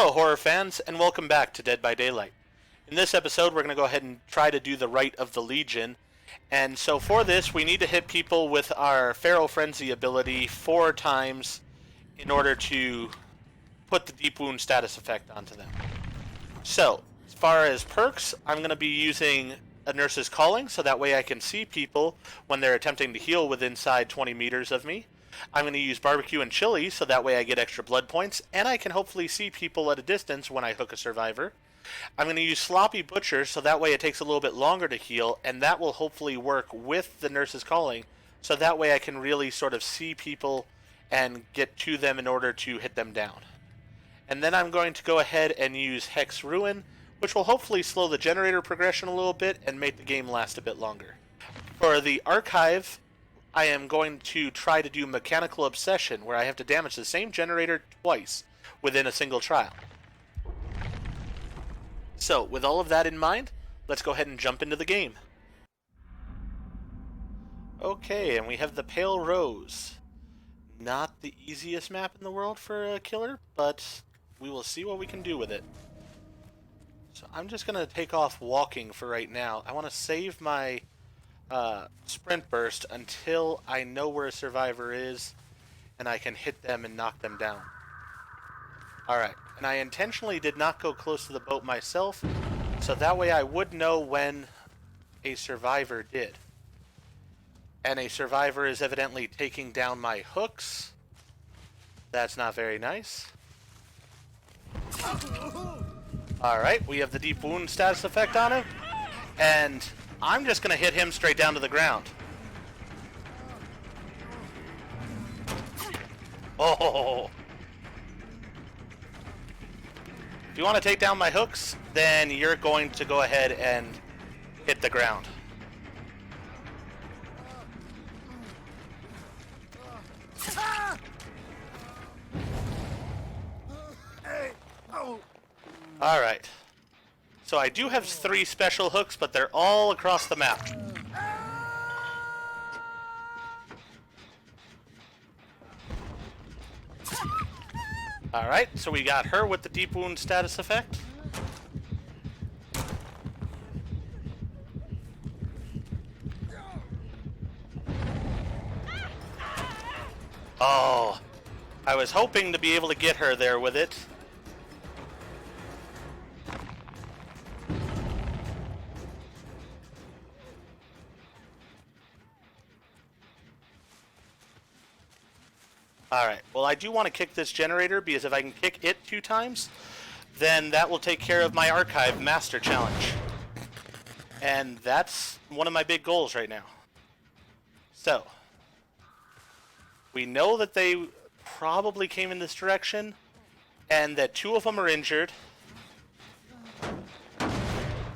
Hello horror fans, and welcome back to Dead by Daylight. In this episode we're going to go ahead and try to do the Rite of the Legion, and so for this we need to hit people with our Feral Frenzy ability 4 times in order to put the Deep Wound status effect onto them. So, as far as perks, I'm going to be using a Nurse's Calling, so that way I can see people when they're attempting to heal within inside 20 meters of me. I'm going to use Barbecue and Chili, so that way I get extra blood points, and I can hopefully see people at a distance when I hook a survivor. I'm going to use Sloppy Butcher, so that way it takes a little bit longer to heal, and that will hopefully work with the Nurse's Calling, so that way I can really sort of see people and get to them in order to hit them down. And then I'm going to go ahead and use Hex Ruin, which will hopefully slow the generator progression a little bit and make the game last a bit longer. For the Archive, I am going to try to do Mechanical Obsession, where I have to damage the same generator twice within a single trial. So, with all of that in mind, let's go ahead and jump into the game. Okay, and we have the Pale Rose. Not the easiest map in the world for a killer, but we will see what we can do with it. So I'm just going to take off walking for right now. I want to save my sprint burst until I know where a survivor is and I can hit them and knock them down. Alright, and I intentionally did not go close to the boat myself, so that way I would know when a survivor did. And a survivor is evidently taking down my hooks. That's not very nice. Alright, we have the Deep Wound status effect on him, and I'm just going to hit him straight down to the ground. Oh! If you want to take down my hooks, then you're going to go ahead and hit the ground. Alright. So I do have 3 special hooks, but they're all across the map. Alright, so we got her with the Deep Wound status effect. Oh, I was hoping to be able to get her there with it. Alright, well I do want to kick this generator, because if I can kick it 2 times, then that will take care of my Archive Master Challenge. And that's one of my big goals right now. So, we know that they probably came in this direction, and that 2 of them are injured.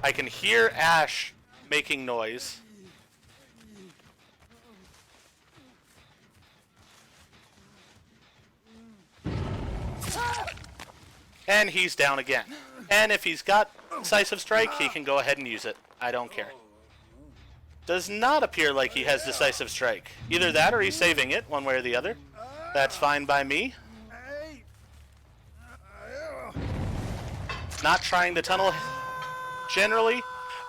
I can hear Ash making noise. And he's down again. And if he's got Decisive Strike, he can go ahead and use it. I don't care. Does not appear like he has Decisive Strike. Either that or he's saving it, one way or the other. That's fine by me. Not trying to tunnel generally,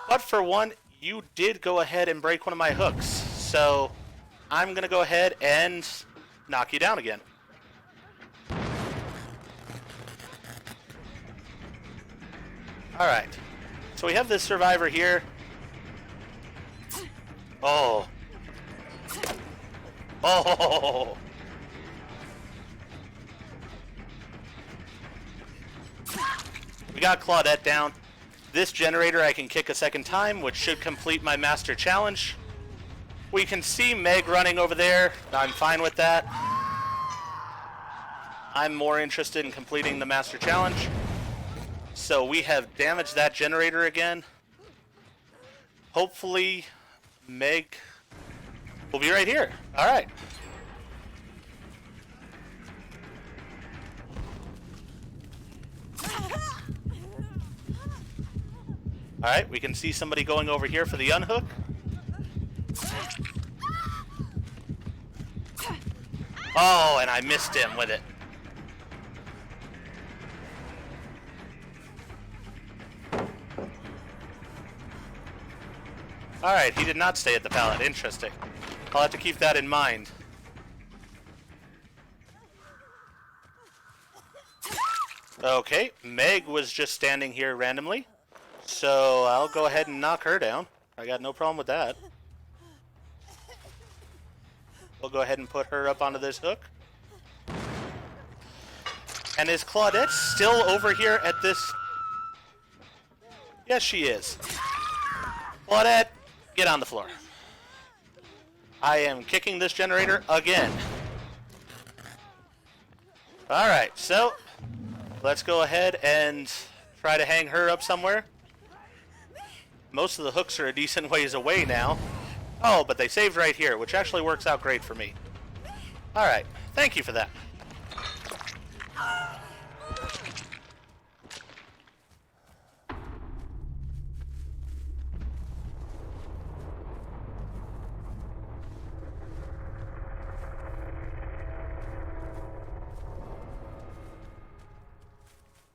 but for one, you did go ahead and break one of my hooks. So I'm going to go ahead and knock you down again. Alright, so we have this survivor here. Oh. Oh. We got Claudette down. This generator I can kick a second time, which should complete my Master Challenge. We can see Meg running over there. I'm fine with that. I'm more interested in completing the Master Challenge. So we have damaged that generator again. Hopefully Meg will be right here. Alright. Alright, we can see somebody going over here for the unhook. Oh, and I missed him with it. Alright, he did not stay at the pallet. Interesting. I'll have to keep that in mind. Okay, Meg was just standing here randomly, so I'll go ahead and knock her down. I got no problem with that. We'll go ahead and put her up onto this hook. And is Claudette still over here at this... Yes, she is. Claudette, get on the floor. I am kicking this generator again. Alright, so let's go ahead and try to hang her up somewhere. Most of the hooks are a decent ways away now. Oh, but they saved right here, which actually works out great for me. Alright, thank you for that.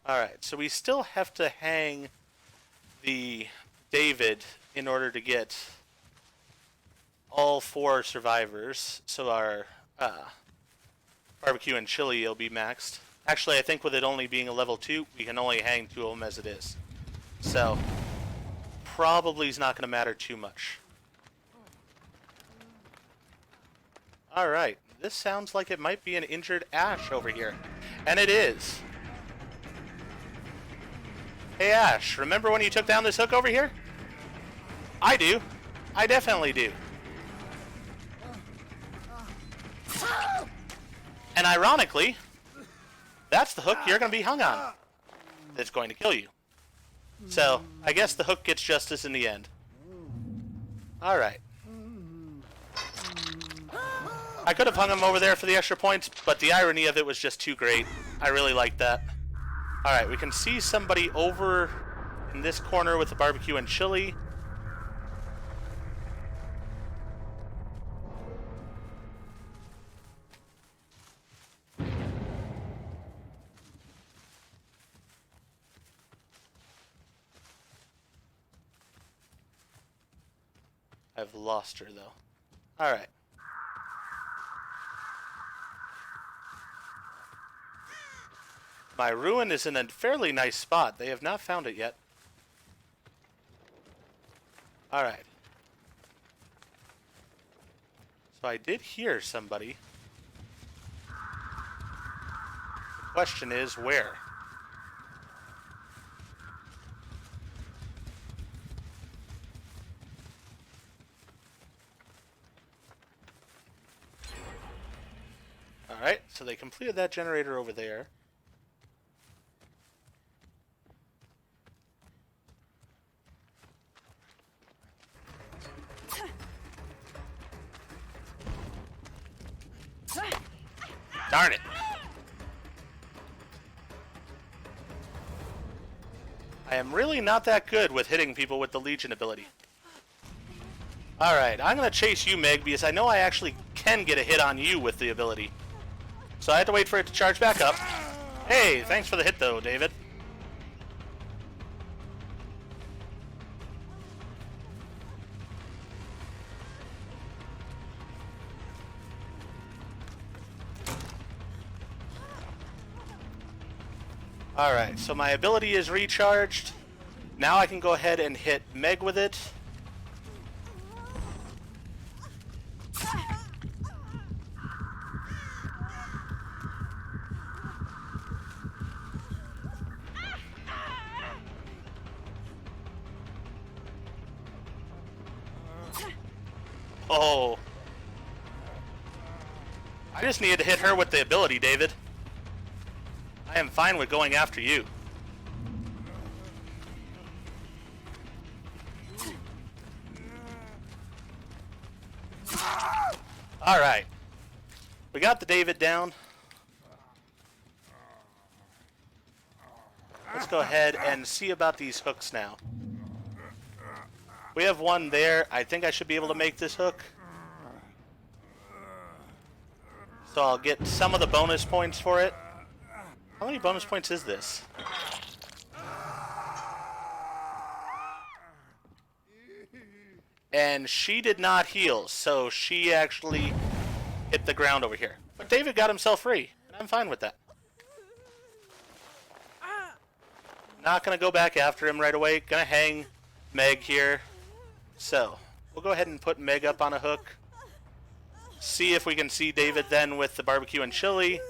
Alright, so we still have to hang the David in order to get all 4 survivors, so our barbecue and chili will be maxed. Actually, I think with it only being a level 2, we can only hang 2 of them as it is. So, probably is not going to matter too much. Alright, this sounds like it might be an injured Ash over here. And it is. Hey Ash, remember when you took down this hook over here? I do. I definitely do. And ironically, that's the hook you're going to be hung on. That's going to kill you. So, I guess the hook gets justice in the end. Alright. I could have hung him over there for the extra points, but the irony of it was just too great. I really liked that. Alright, we can see somebody over in this corner with the barbecue and chili. I've lost her, though. Alright. My ruin is in a fairly nice spot. They have not found it yet. Alright. So I did hear somebody. The question is, where? Alright, so they completed that generator over there. Darn it. I am really not that good with hitting people with the Legion ability. Alright, I'm going to chase you, Meg, because I know I actually can get a hit on you with the ability. So I have to wait for it to charge back up. Hey, thanks for the hit, though, David. Alright, so my ability is recharged. Now I can go ahead and hit Meg with it. Oh. I just needed to hit her with the ability, David. I am fine with going after you. Alright. We got the David down. Let's go ahead and see about these hooks now. We have one there. I think I should be able to make this hook. So I'll get some of the bonus points for it. How many bonus points is this? And she did not heal, so she actually hit the ground over here. But David got himself free, and I'm fine with that. Not going to go back after him right away. Going to hang Meg here. So, we'll go ahead and put Meg up on a hook. See if we can see David then with the barbecue and chili.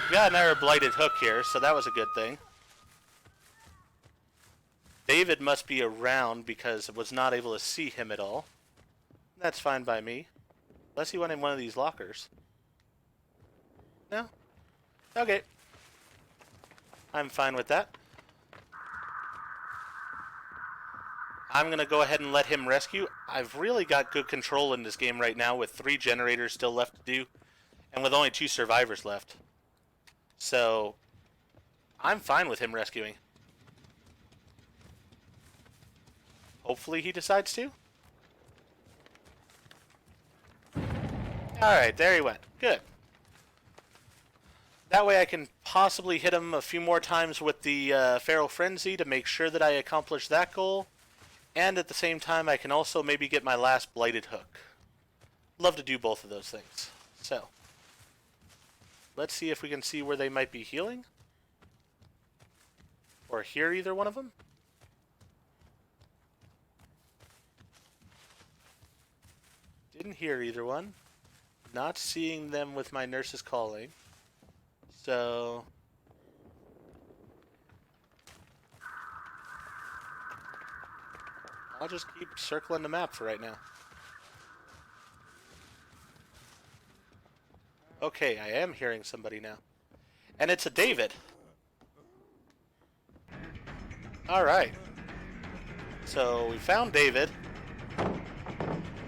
We got another blighted hook here, so that was a good thing. David must be around because I was not able to see him at all. That's fine by me. Unless he went in one of these lockers. No? Okay. I'm fine with that. I'm going to go ahead and let him rescue. I've really got good control in this game right now with 3 generators still left to do. And with only 2 survivors left. So, I'm fine with him rescuing. Hopefully he decides to. Alright, there he went. Good. That way I can possibly hit him a few more times with the Feral Frenzy to make sure that I accomplish that goal. And at the same time I can also maybe get my last Blighted Hook. Love to do both of those things. So, let's see if we can see where they might be healing. Or hear either one of them. Didn't hear either one. Not seeing them with my nurses calling. So... I'll just keep circling the map for right now. Okay, I am hearing somebody now. And it's a David. Alright. So, we found David.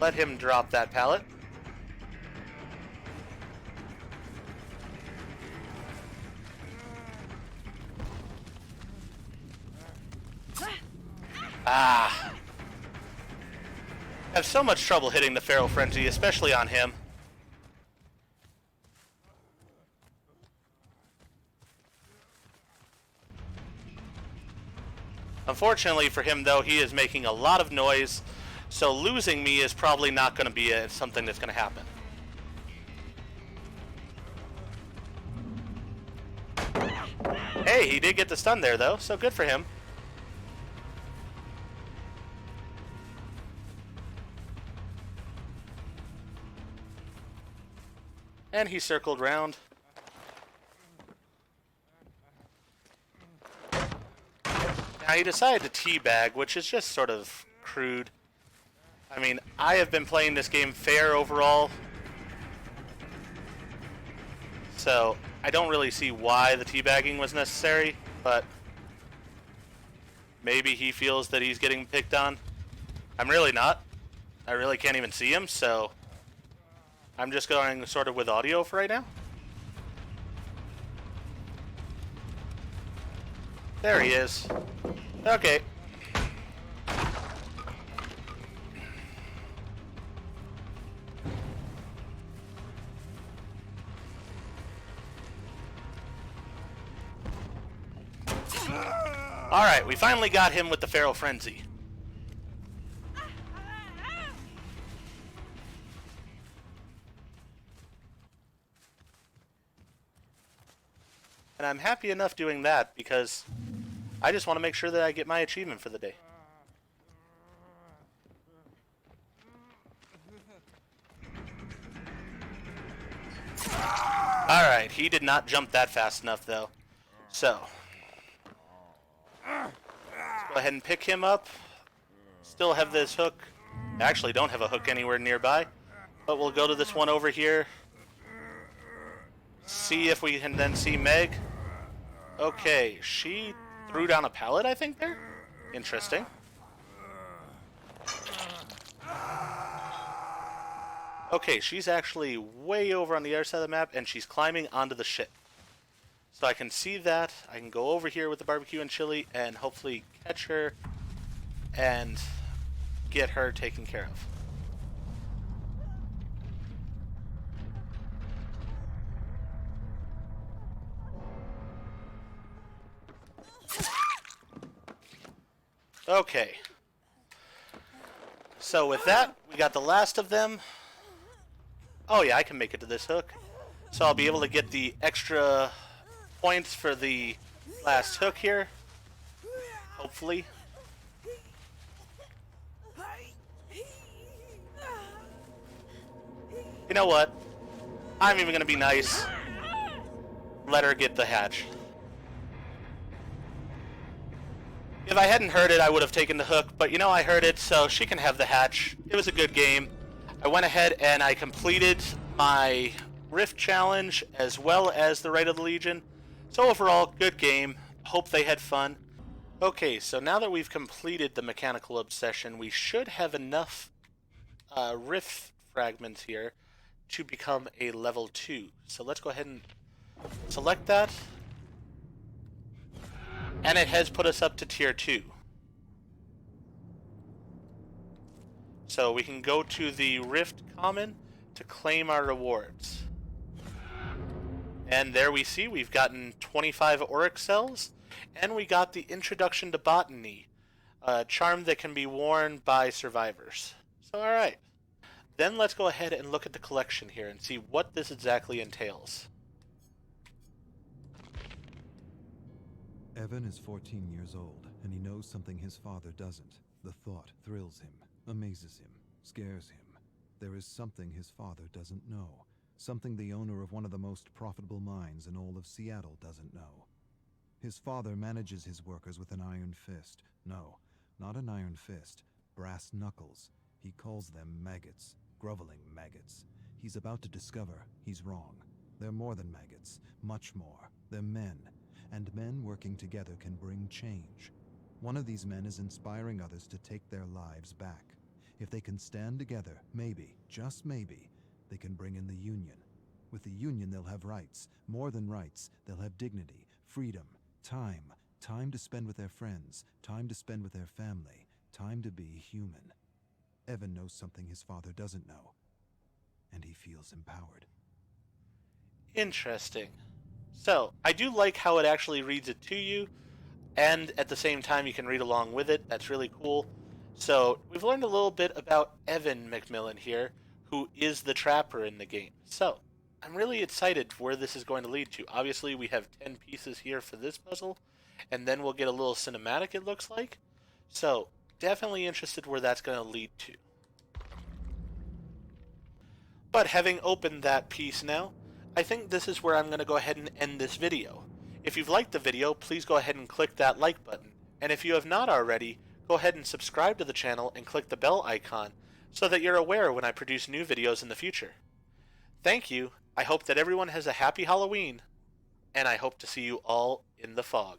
Let him drop that pallet. Ah! I have so much trouble hitting the Feral Frenzy, especially on him. Unfortunately for him, though, he is making a lot of noise, so losing me is probably not going to be something that's going to happen. Hey, he did get the stun there, though, so good for him. And he circled round. Now he decided to teabag, which is just sort of crude. I mean, I have been playing this game fair overall, so I don't really see why the teabagging was necessary, but maybe he feels that he's getting picked on. I'm really not. I really can't even see him, so I'm just going sort of with audio for right now. There he is. Okay. Alright, we finally got him with the Feral Frenzy. And I'm happy enough doing that because I just want to make sure that I get my achievement for the day. Alright, he did not jump that fast enough though. So, let's go ahead and pick him up. Still have this hook. I actually don't have a hook anywhere nearby. But we'll go to this one over here. See if we can then see Meg. Okay, she threw down a pallet, I think, there? Interesting. Okay, she's actually way over on the other side of the map, and she's climbing onto the ship. So I can see that. I can go over here with the barbecue and chili and hopefully catch her and get her taken care of. Okay, So with that, we got the last of them. Oh yeah, I can make it to this hook. So I'll be able to get the extra points for the last hook here. Hopefully. You know what? I'm even going to be nice. Let her get the hatch. If I hadn't heard it, I would have taken the hook, but you know, I heard it, so she can have the hatch. It was a good game. I went ahead and I completed my Rift Challenge as well as the Rite of the Legion. So overall, good game. Hope they had fun. Okay, so now that we've completed the Mechanical Obsession, we should have enough Rift fragments here to become a level 2. So let's go ahead and select that. And it has put us up to tier 2. So we can go to the Rift Common to claim our rewards. And there we see we've gotten 25 Auric cells, and we got the Introduction to Botany, a charm that can be worn by survivors. So alright. Then let's go ahead and look at the collection here and see what this exactly entails. Evan is 14 years old, and he knows something his father doesn't. The thought thrills him, amazes him, scares him. There is something his father doesn't know. Something the owner of one of the most profitable mines in all of Seattle doesn't know. His father manages his workers with an iron fist. No, not an iron fist. Brass knuckles. He calls them maggots. Groveling maggots. He's about to discover he's wrong. They're more than maggots. Much more. They're men. And men working together can bring change. One of these men is inspiring others to take their lives back. If they can stand together, maybe, just maybe, they can bring in the Union. With the Union, they'll have rights. More than rights, they'll have dignity, freedom, time. Time to spend with their friends, time to spend with their family, time to be human. Evan knows something his father doesn't know, and he feels empowered. Interesting. So, I do like how it actually reads it to you, and at the same time you can read along with it. That's really cool. So, we've learned a little bit about Evan McMillan here, who is the trapper in the game. So, I'm really excited for where this is going to lead to. Obviously, we have 10 pieces here for this puzzle, and then we'll get a little cinematic, it looks like. So, definitely interested where that's going to lead to. But having opened that piece now, I think this is where I'm going to go ahead and end this video. If you've liked the video, please go ahead and click that like button. And if you have not already, go ahead and subscribe to the channel and click the bell icon so that you're aware when I produce new videos in the future. Thank you. I hope that everyone has a happy Halloween, and I hope to see you all in the fog.